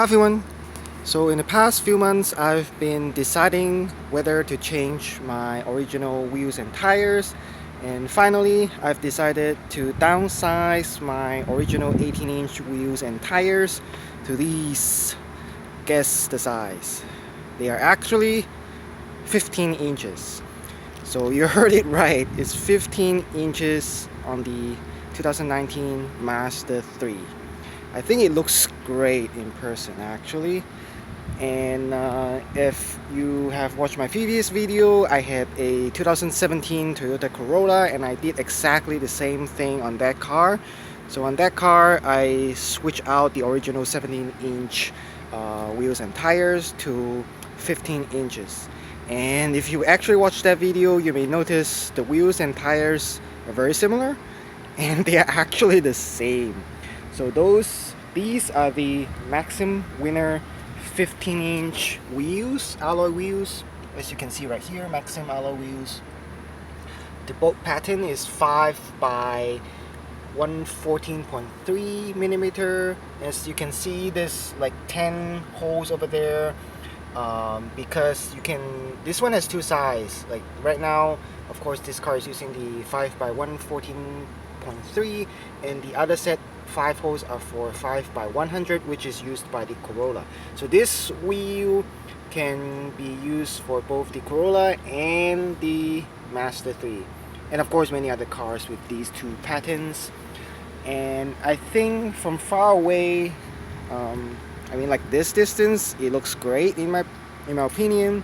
Hi everyone. So in the past few months I've been deciding whether to change my original wheels and tires, and finally I've decided to downsize my original 18-inch wheels and tires to these. Guess the size. They are actually 15 inches. So you heard it right, it's 15 inches on the 2019 Mazda 3. I think it looks great in person actually. And if you have watched my previous video, I had a 2017 Toyota Corolla and I did exactly the same thing on that car. So on that car I switched out the original 17-inch wheels and tires to 15 inches. And if you actually watch that video, you may notice the wheels and tires are very similar and they are actually the same. So these are the Maximm Winner 15-inch wheels, alloy wheels. As you can see right here, Maximm alloy wheels. The bolt pattern is 5 by 114.3 millimeter. As you can see, there's like 10 holes over there. Because this one has two sizes. Like right now, of course, this car is using the 5 by 114.3, and the other set 5 holes are for 5 by 100, which is used by the Corolla. So this wheel can be used for both the Corolla and the Mazda 3, and of course many other cars with these two patterns. And I think from far away, I mean, like this distance, it looks great in my opinion.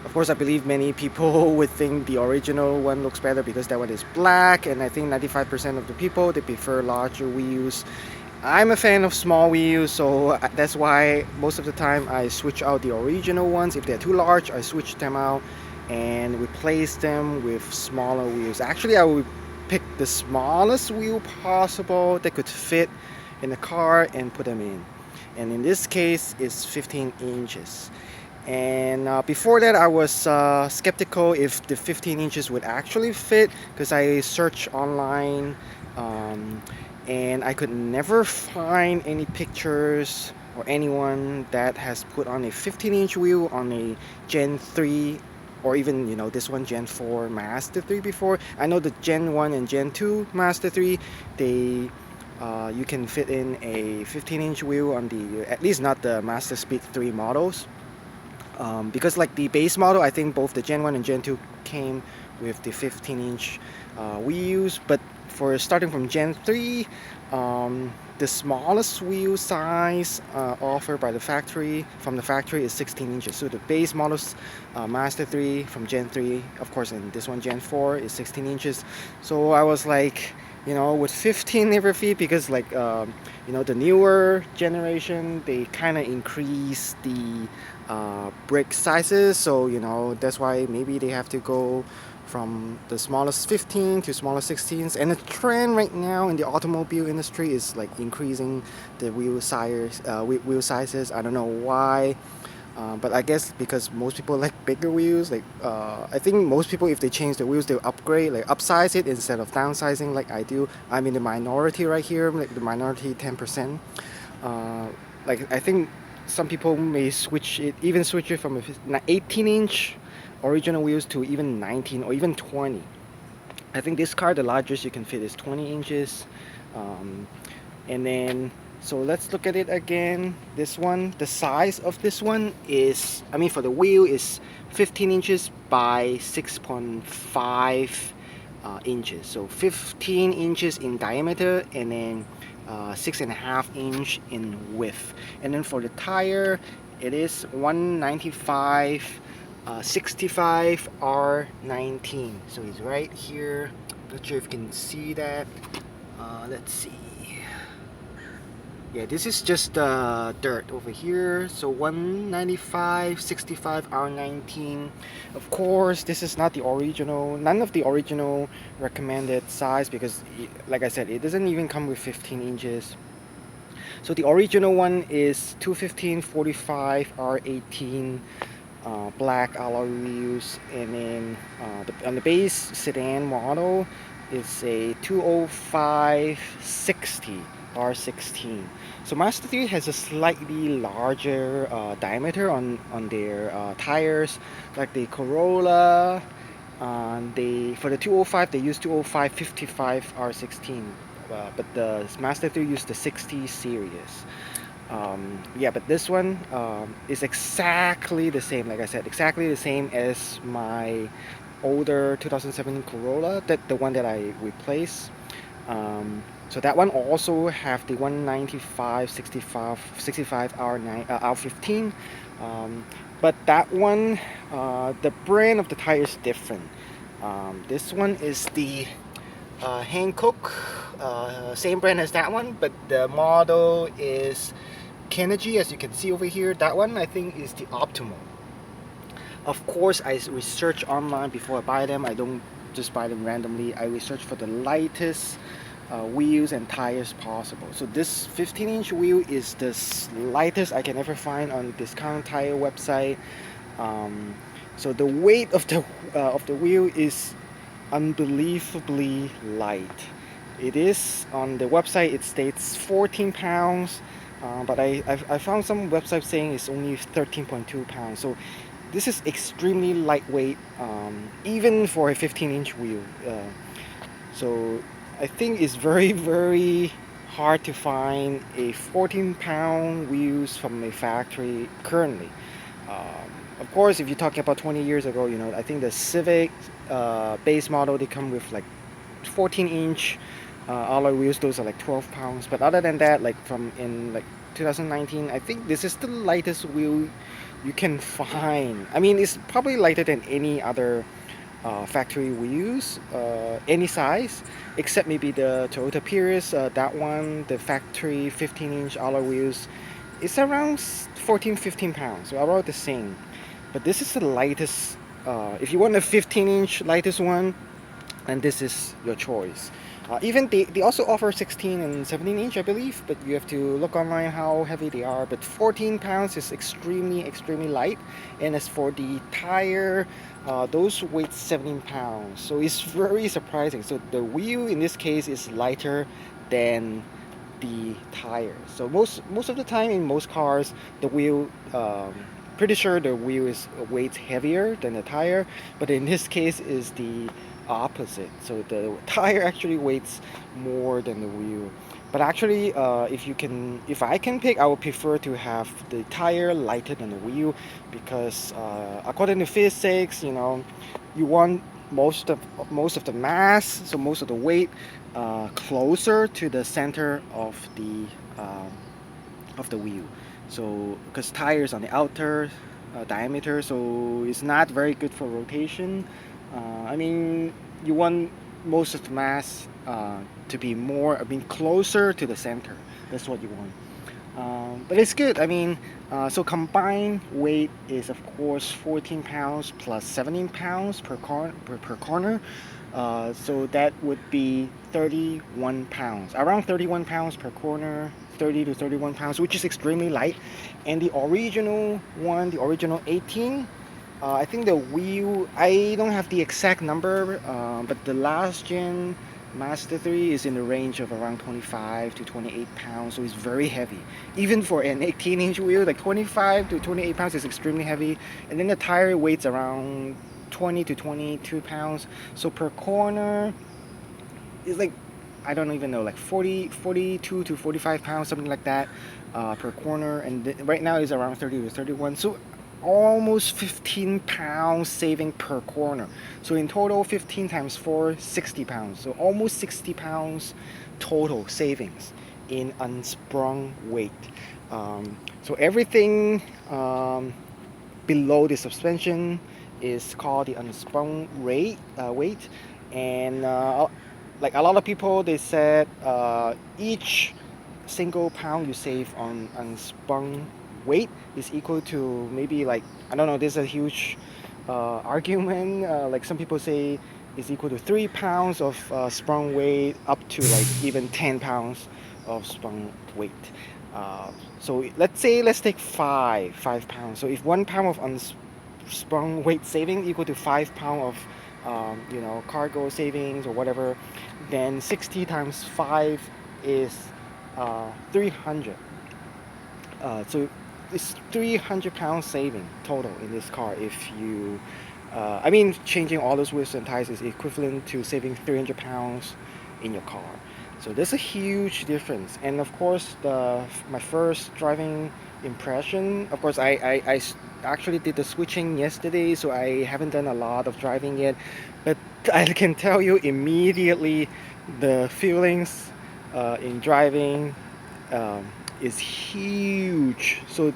Of course, I believe many people would think the original one looks better because that one is black, and I think 95% of the people, they prefer larger wheels. I'm a fan of small wheels, so that's why most of the time I switch out the original ones. If they're too large, I switch them out and replace them with smaller wheels. Actually, I would pick the smallest wheel possible that could fit in the car and put them in. And in this case, it's 15 inches. And before that, I was skeptical if the 15 inches would actually fit, because I searched online and I could never find any pictures or anyone that has put on a 15-inch wheel on a Gen 3 or even, this one Gen 4 Mazda 3 before. I know the Gen 1 and Gen 2 Mazda 3, they you can fit in a 15-inch wheel on the, at least not the Mazda Speed 3 models. Because like the base model, I think both the Gen 1 and Gen 2 came with the 15-inch wheels, but for starting from Gen 3, the smallest wheel size offered by the factory, is 16 inches. So the base models, Mazda 3 from Gen 3, of course, and this one Gen 4 is 16 inches. So I was like, with 15 never fit, because like, the newer generation, they kind of increase the brake sizes. So, that's why maybe they have to go from the smallest 15 to smallest 16s. And the trend right now in the automobile industry is like increasing the wheel sizes. I don't know why. But I guess because most people like bigger wheels, like I think most people, if they change the wheels, they'll upgrade, like upsize it instead of downsizing like I do. I'm in the minority right here, like the minority 10%. Like I think some people may switch it from a 18-inch original wheels to even 19 or even 20. I think this car, the largest you can fit is 20 inches. And then, so let's look at it again. This one, the size of this one is, for the wheel is 15 inches by 6.5 inches. So 15 inches in diameter, and then 6.5 inch in width. And then for the tire, it is 195 65 R19. So it's right here. Not sure if you can see that. Let's see. Yeah, this is just dirt over here. So 195 65 R19. Of course, this is not the original, none of the original recommended size, because like I said, it doesn't even come with 15 inches. So the original one is 215 45 R18 black alloy wheels, and then on the base sedan model, it's a 205 60 R16. So Mazda 3 has a slightly larger diameter on their tires, like the Corolla. They for the 205 they use 205 55 R16, but the Mazda 3 used the 60 series. Yeah, but this one is exactly the same. Like I said, exactly the same as my older 2017 Corolla, that the one that I replaced. So that one also have the 195 65 R9 R15, but that one the brand of the tire is different. This one is the Hankook, same brand as that one, but the model is Kinergy, as you can see over here. That one I think is the optimal. Of course, I research online before I buy them. I don't just buy them randomly. I research for the lightest wheels and tires possible. So this 15-inch wheel is the lightest I can ever find on discount tire website. Um, so the weight of the wheel is unbelievably light. It is on the website. It states 14 pounds, but I found some websites saying it's only 13.2 pounds. So this is extremely lightweight, even for a 15-inch wheel. So I think it's very hard to find a 14-pound wheels from a factory currently. Of course, if you're talking about 20 years ago, you know, I think the Civic base model, they come with like 14-inch alloy wheels. Those are like 12 pounds. But other than that, like from in like 2019, I think this is the lightest wheel you can find. I mean, it's probably lighter than any other factory wheels, any size, except maybe the Toyota Prius. That one, the factory 15-inch alloy wheels, it's around 14, 15 pounds, so about the same. But this is the lightest. If you want a 15-inch lightest one, and this is your choice. Even they also offer 16 and 17-inch, I believe, but you have to look online how heavy they are. But 14 pounds is extremely light. And as for the tire, those weight 17 pounds. So it's very surprising. So the wheel in this case is lighter than the tire. So most of the time in most cars, the wheel, pretty sure the wheel is weighs heavier than the tire, but in this case is the opposite. So the tire actually weighs more than the wheel. But actually, if I can pick, I would prefer to have the tire lighter than the wheel, because according to physics, you know, you want most of the mass, so most of the weight, closer to the center of the wheel. So because tires on the outer diameter, so it's not very good for rotation. I mean, you want most of the mass to be more, I mean, closer to the center. That's what you want. But it's good. I mean, so combined weight is of course 14 pounds plus 17 pounds per corner. So that would be 31 pounds, around 31 pounds per corner, 30 to 31 pounds, which is extremely light. And the original one, the original 18, I think the wheel, I don't have the exact number, but the last gen Mazda 3 is in the range of around 25 to 28 pounds, so it's very heavy. Even for an 18-inch wheel, like 25 to 28 pounds is extremely heavy. And then the tire weighs around 20 to 22 pounds. So per corner is like, I don't even know, like 42 to 45 pounds, something like that, per corner. And right now is around 30 to 31. So almost 15 pounds saving per corner. So in total, 15 times 4, 60 pounds. So almost 60 pounds total savings in unsprung weight. So everything below the suspension is called the unsprung weight. And like a lot of people, they said each single pound you save on unsprung weight is equal to maybe, like, I don't know, there's a huge argument, like some people say is equal to 3 pounds of sprung weight, up to like even 10 pounds of sprung weight. So let's take 5 pounds. So if 1 pound of unsprung weight saving equal to 5 pound of you know, cargo savings or whatever, then 60 times 5 is 300. So it's 300 pounds saving total in this car if you I mean, changing all those wheels and tires is equivalent to saving 300 pounds in your car. So there's a huge difference. And of course, my first driving impression, of course, actually did the switching yesterday, so I haven't done a lot of driving yet. But I can tell you immediately the feelings in driving um, is huge. So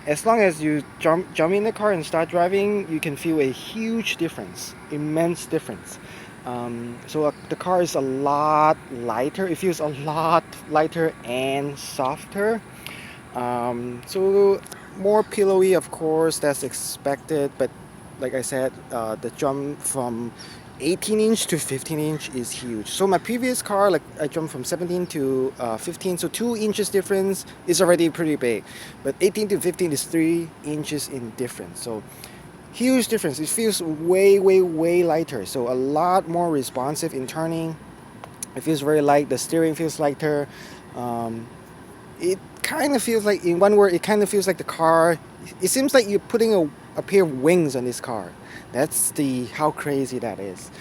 as long as you jump in the car and start driving, you can feel a huge difference, immense difference. The car is a lot lighter. It feels a lot lighter and softer. So more pillowy, of course, that's expected. But like I said, the jump from 18-inch to 15-inch is huge. So my previous car, like I jumped from 17 to 15, so 2 inches difference is already pretty big. But 18 to 15 is 3 inches in difference. So huge difference. It feels way, way, way lighter. So a lot more responsive in turning. It feels very light. The steering feels lighter. It kind of feels like, in one word, it kind of feels like the car. It seems like you're putting a pair of wings on this car. That's how crazy that is.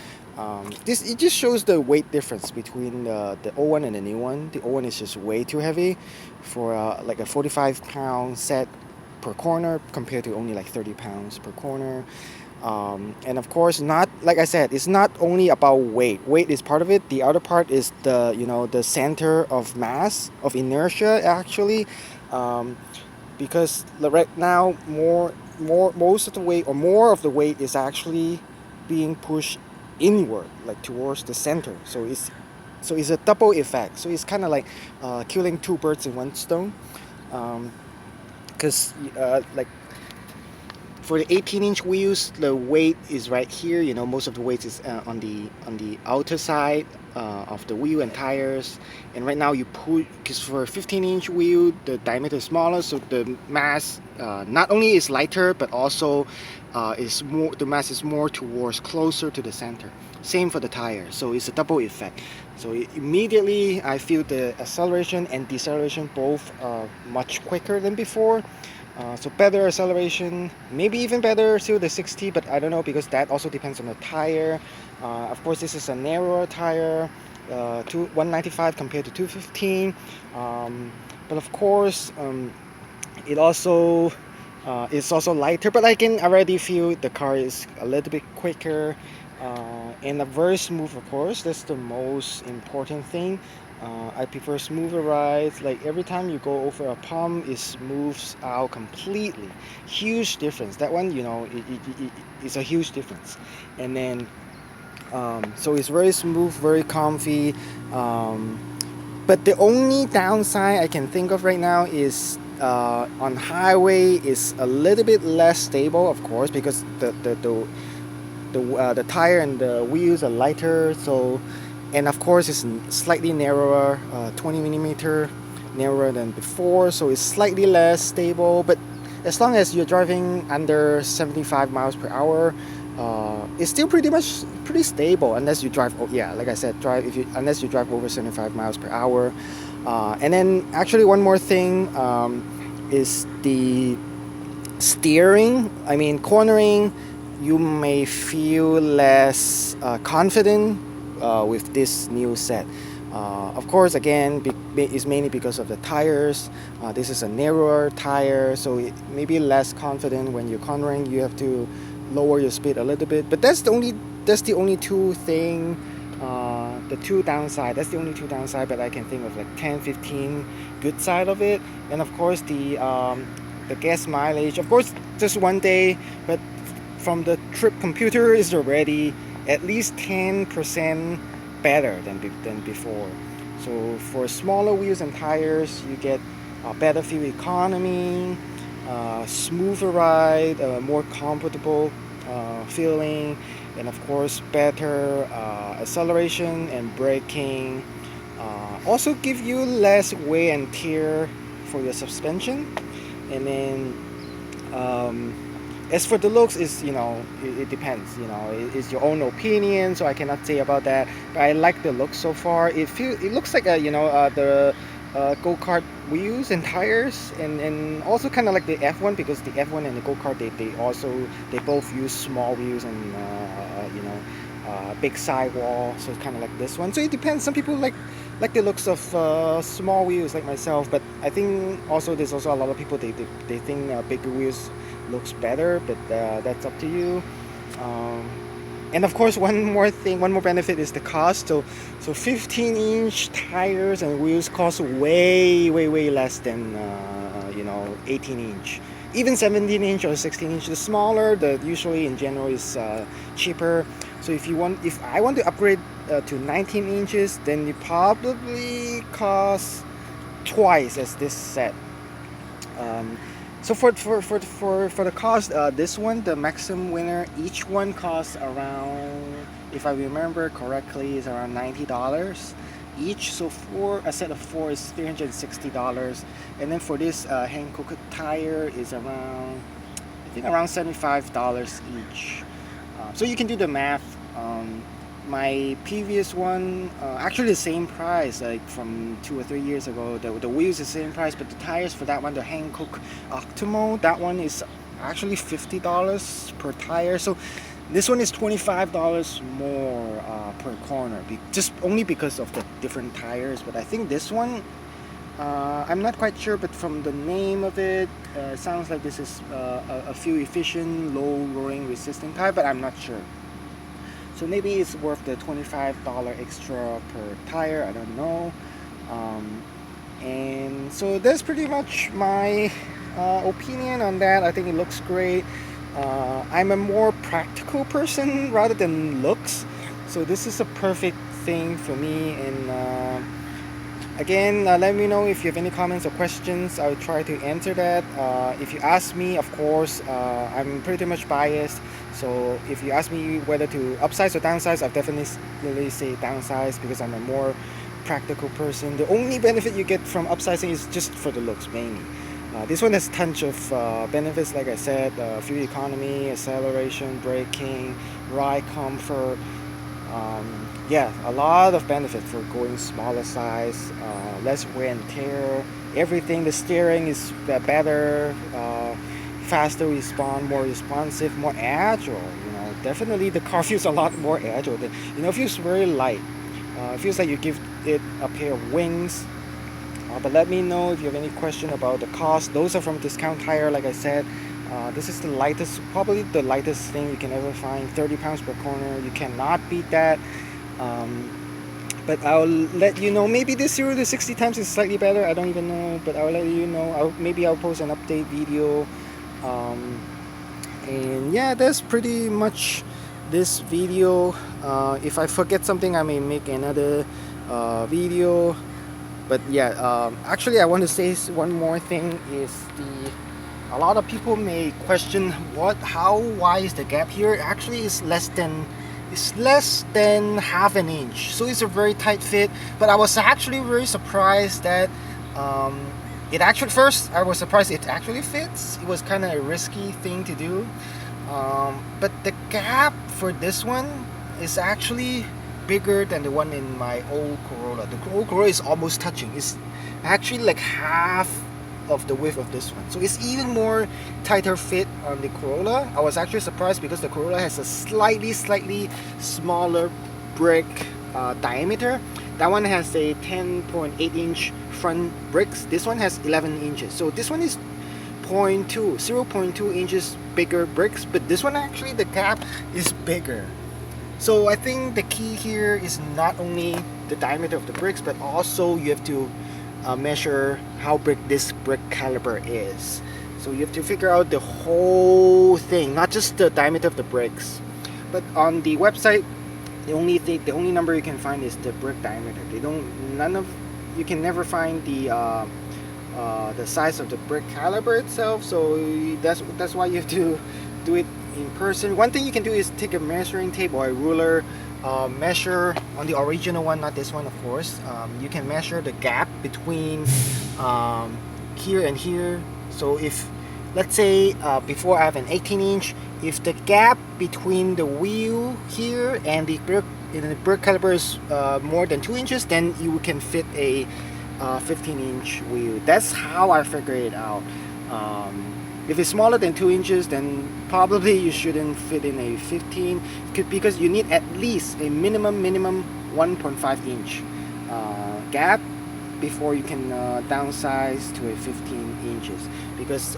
It just shows the weight difference between the old one and the new one. The old one is just way too heavy for like a 45-pound set per corner compared to only like 30 pounds per corner. And of course, not like I said, it's not only about weight. Weight is part of it. The other part is the center of mass of inertia actually, because right now most of the weight or more of the weight is actually being pushed inward, like towards the center. So it's a double effect. So it's kind of like killing two birds in one stone, because like for the 18-inch wheels, the weight is right here. Most of the weight is on the outer side of the wheel and tires. And right now you push, because for a 15-inch wheel, the diameter is smaller, so the mass not only is lighter, but also the mass is more towards closer to the center. Same for the tire. So it's a double effect. So immediately I feel the acceleration and deceleration both much quicker than before. So better acceleration, maybe even better still the 60, but I don't know, because that also depends on the tire. Of course, this is a narrower tire, 195 compared to 215. But of course, it's also lighter, but I can already feel the car is a little bit quicker and very smooth. Of course, that's the most important thing. I prefer smoother rides. Like every time you go over a pump, it smooths out completely. Huge difference. That one, it's a huge difference. And then, so it's very smooth, very comfy. But the only downside I can think of right now is on highway is a little bit less stable, of course, because the tire and the wheels are lighter. So, and of course it's slightly narrower, 20 millimeter narrower than before, so it's slightly less stable. But as long as you're driving under 75 miles per hour, it's still pretty stable, unless you drive, like I said, unless you drive over 75 miles per hour. And then actually one more thing is the steering. I mean, cornering, you may feel less confident with this new set. Of course, again, it's mainly because of the tires. This is a narrower tire, so it may be less confident when you're cornering. You have to lower your speed a little bit. But that's the only two thing. The two downside. That's the only two downside, but I can think of like 10, 15 good side of it. And of course, the gas mileage. Of course, just one day, but from the trip computer is already at least 10% better than before. So for smaller wheels and tires, you get better fuel economy, smoother ride, more comfortable feeling, and of course better acceleration and braking. Also give you less wear and tear for your suspension. And then As for the looks, is it depends. It's your own opinion, so I cannot say about that. But I like the look so far. It looks like the go-kart wheels and tires, and also kind of like the F1, because the F1 and the go-kart, they both use small wheels and big sidewall. So it's kind of like this one. So it depends. Some people like the looks of small wheels, like myself. But I think also there's also a lot of people they think bigger wheels looks better. But that's up to you. Um, and of course, one more benefit is the cost. So 15-inch tires and wheels cost way less than 18-inch. Even 17-inch or 16-inch, the smaller, the usually in general is cheaper. So if I want to upgrade to 19 inches, then it probably costs twice as this set. So for the cost, this one, the Maximm Winner, each one costs around, if I remember correctly, is around $90 each. So for a set of 4 is $360, and then for this Hankook tire is around, I think, around $75 each. So you can do the math. My previous one, actually the same price, like from 2 or 3 years ago. The wheels the same price, but the tires for that one, the Hankook Optimal, that one is actually $50 per tire. So this one is $25 more per corner, just only because of the different tires. But I think this one, I'm not quite sure, but from the name of it, sounds like this is a fuel efficient, low rolling resistant tire, but I'm not sure. So maybe it's worth the $25 extra per tire, I don't know. And so that's pretty much my opinion on that. I think it looks great. I'm a more practical person rather than looks, so this is a perfect thing for me. And again, let me know if you have any comments or questions. I'll try to answer that. If you ask me, of course, I'm pretty much biased. So if you ask me whether to upsize or downsize, I'll definitely say downsize, because I'm a more practical person. The only benefit you get from upsizing is just for the looks mainly. This one has tons of benefits, like I said, fuel economy, acceleration, braking, ride comfort. Yeah, a lot of benefit for going smaller size, less wear and tear, everything. The steering is better, faster response, more responsive, more agile. Definitely the car feels a lot more agile. It feels very light. It feels like you give it a pair of wings. But let me know if you have any question about the cost. Those are from Discount Tire, like I said. This is the lightest, probably the lightest thing you can ever find. 30 pounds per corner. You cannot beat that. But I'll let you know. Maybe this 0 to 60 times is slightly better. I don't even know. But I'll let you know. Maybe I'll post an update video. And yeah, that's pretty much this video. If I forget something, I may make another video. But yeah, actually I want to say one more thing. A lot of people may question why is the gap here. Actually, it's less than half an inch, so it's a very tight fit. But I was actually very surprised that first I was surprised it actually fits. It was kind of a risky thing to do, but the gap for this one is actually bigger than the one in my old Corolla. The old Corolla is almost touching. It's actually like half of the width of this one, so it's even more tighter fit on the Corolla. I was actually surprised because the Corolla has a slightly smaller brake diameter. That one has a 10.8 inch front brakes. This one has 11 inches, so this one is 0.2 inches bigger brakes, but this one actually the gap is bigger. So I think the key here is not only the diameter of the brakes, but also you have to measure how big this brake caliper is. So you have to figure out the whole thing, not just the diameter of the brakes. But on the website, the only number you can find is the brake diameter. You can never find the size of the brake caliper itself. So that's why you have to do it in person. One thing you can do is take a measuring tape or a ruler, measure on the original one, not this one, of course. You can measure the gap between here and here. So if let's say before I have an 18-inch, if the gap between the wheel here and the brake caliper is more than 2 inches, then you can fit a 15-inch wheel. That's how I figure it out. If it's smaller than 2 inches, then probably you shouldn't fit in a 15, because you need at least a minimum 1.5 inch gap before you can downsize to a 15 inches, because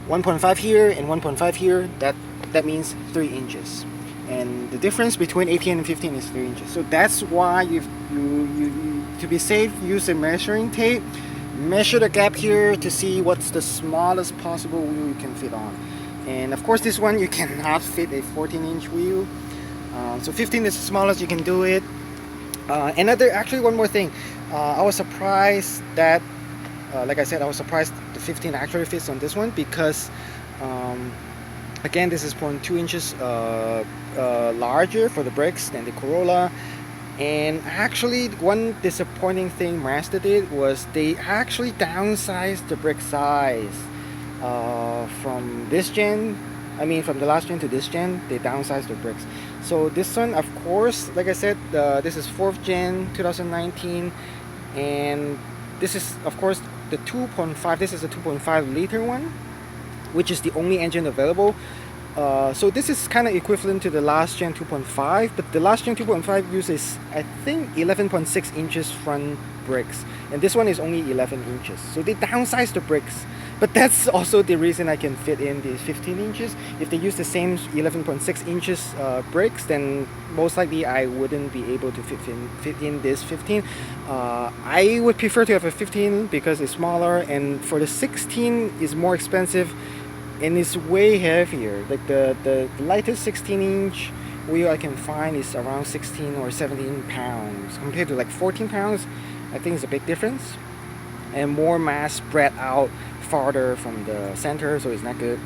1.5 here and 1.5 here, that means 3 inches, and the difference between 18 and 15 is 3 inches. So that's why you to be safe, use a measuring tape, measure the gap here to see what's the smallest possible wheel you can fit on. And of course this one you cannot fit a 14-inch wheel, so 15 is the smallest you can do it. Actually one more thing, I was surprised that like I said, I was surprised the 15 actually fits on this one, because again, this is 0.2 inches larger for the brakes than the Corolla. And actually one disappointing thing Mazda did was they actually downsized the brake size from this gen, from the last gen to this gen. They downsized the brakes. So this one, of course, like I said, this is 4th gen 2019, and this is of course the 2.5. This is a 2.5 liter one, which is the only engine available. So this is kind of equivalent to the last gen 2.5, but the last gen 2.5 uses, I think, 11.6 inches front brakes, and this one is only 11 inches. So they downsized the brakes, but that's also the reason I can fit in the 15 inches. If they use the same 11.6 inches brakes, then most likely I wouldn't be able to fit in this 15. I would prefer to have a 15 because it's smaller, and for the 16 is more expensive and it's way heavier. Like the lightest 16-inch wheel I can find is around 16 or 17 pounds compared to like 14 pounds. I think it's a big difference, and more mass spread out farther from the center, so it's not good.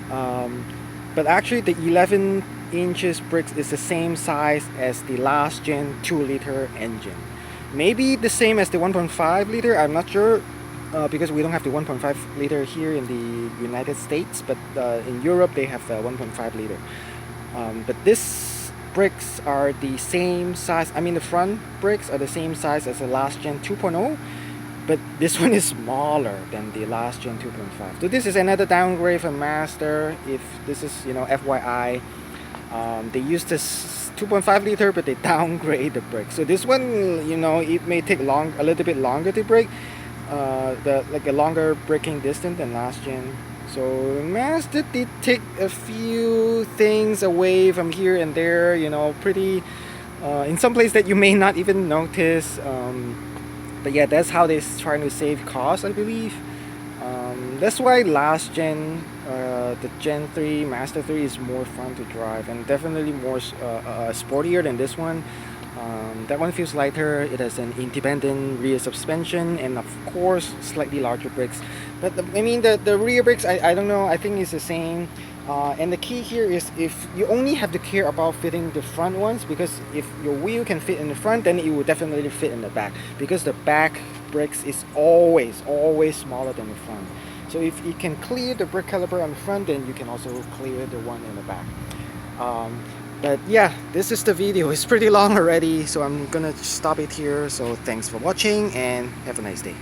But actually the 11 inches brakes is the same size as the last gen 2-liter engine. Maybe the same as the 1.5 liter, I'm not sure, because we don't have the 1.5 liter here in the United States, but in Europe they have 1.5 liter. But this brakes are the same size. The front brakes are the same size as the last gen 2.0, but this one is smaller than the last gen 2.5. So this is another downgrade from Mazda. If this is, FYI, they use this 2.5 liter, but they downgrade the brake. So this one, it may take a little bit longer to brake, like a longer braking distance than last gen. So Mazda did take a few things away from here and there, pretty in some place that you may not even notice. But yeah, that's how they're trying to save costs, I believe. That's why last gen, the Gen 3 Mazda 3 is more fun to drive and definitely more sportier than this one. That one feels lighter. It has an independent rear suspension and of course slightly larger brakes. But the rear brakes, I don't know, I think it's the same. And the key here is, if you only have to care about fitting the front ones, because if your wheel can fit in the front, then it will definitely fit in the back, because the back brakes is always smaller than the front. So if you can clear the brake caliper on the front, then you can also clear the one in the back. But yeah, this is the video. It's pretty long already, so I'm gonna stop it here. So thanks for watching and have a nice day.